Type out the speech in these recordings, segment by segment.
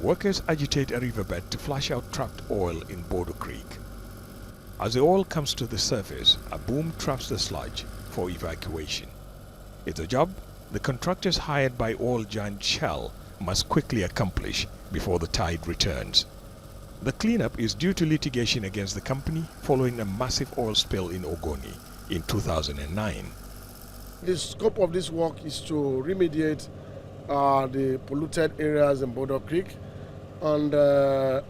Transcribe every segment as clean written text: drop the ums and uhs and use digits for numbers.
workers agitate a riverbed to flush out trapped oil in Bodo Creek. As the oil comes to the surface, a boom traps the sludge for evacuation. It's a job the contractors hired by oil giant Shell must quickly accomplish before the tide returns. The cleanup is due to litigation against the company following a massive oil spill in Ogoni in 2009. The scope of this work is to remediate the polluted areas in Bodo Creek, and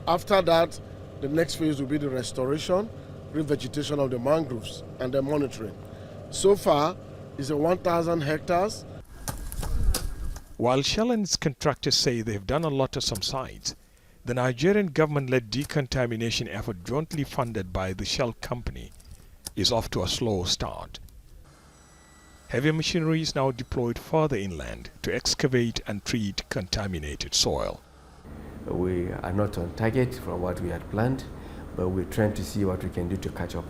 after that the next phase will be the restoration, revegetation of the mangroves and the monitoring. So far it's 1,000 hectares. While Shell and its contractors say they've done a lot at some sites, the Nigerian government-led decontamination effort jointly funded by the Shell company is off to a slow start. Heavy machinery is now deployed further inland to excavate and treat contaminated soil. We are not on target from what we had planned, but we're trying to see what we can do to catch up.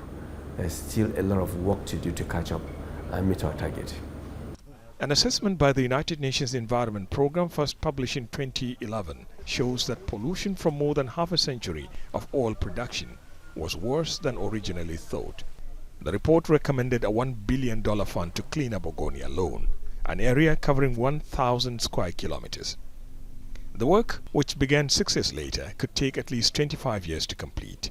There's still a lot of work to do to catch up and meet our target. An assessment by the United Nations Environment Programme, first published in 2011, shows that pollution from more than half a century of oil production was worse than originally thought. The report recommended a $1 billion fund to clean up Ogoni alone, an area covering 1,000 square kilometers. The work, which began 6 years later, could take at least 25 years to complete.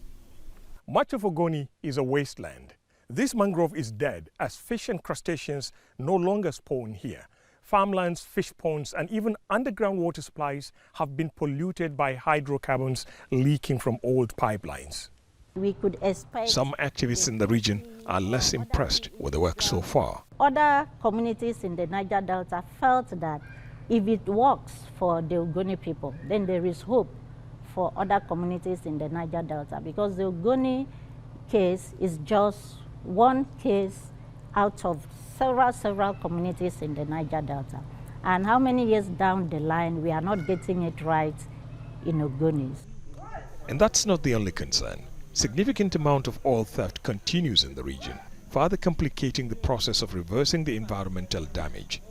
Much of Ogoni is a wasteland. This mangrove is dead as fish and crustaceans no longer spawn here. Farmlands, fish ponds, and even underground water supplies have been polluted by hydrocarbons leaking from old pipelines. We could expect some activists in the region are less impressed with the work so far. Other communities in the Niger Delta felt that if it works for the Ogoni people, then there is hope for other communities in the Niger Delta, because the Ogoni case is just one case out of several communities in the Niger Delta. And how many years down the line we are not getting it right in Ogoni. And that's not the only concern. Significant amount of oil theft continues in the region, further complicating the process of reversing the environmental damage.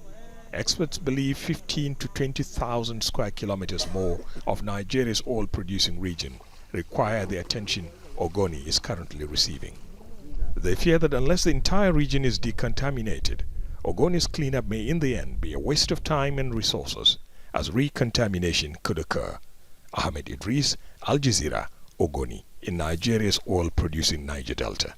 Experts believe 15 to 20,000 square kilometers more of Nigeria's oil-producing region require the attention Ogoni is currently receiving. They fear that unless the entire region is decontaminated, Ogoni's cleanup may in the end be a waste of time and resources, as recontamination could occur. Ahmed, Idris, Jazeera, Ogoni, in Nigeria's oil-producing Niger Delta.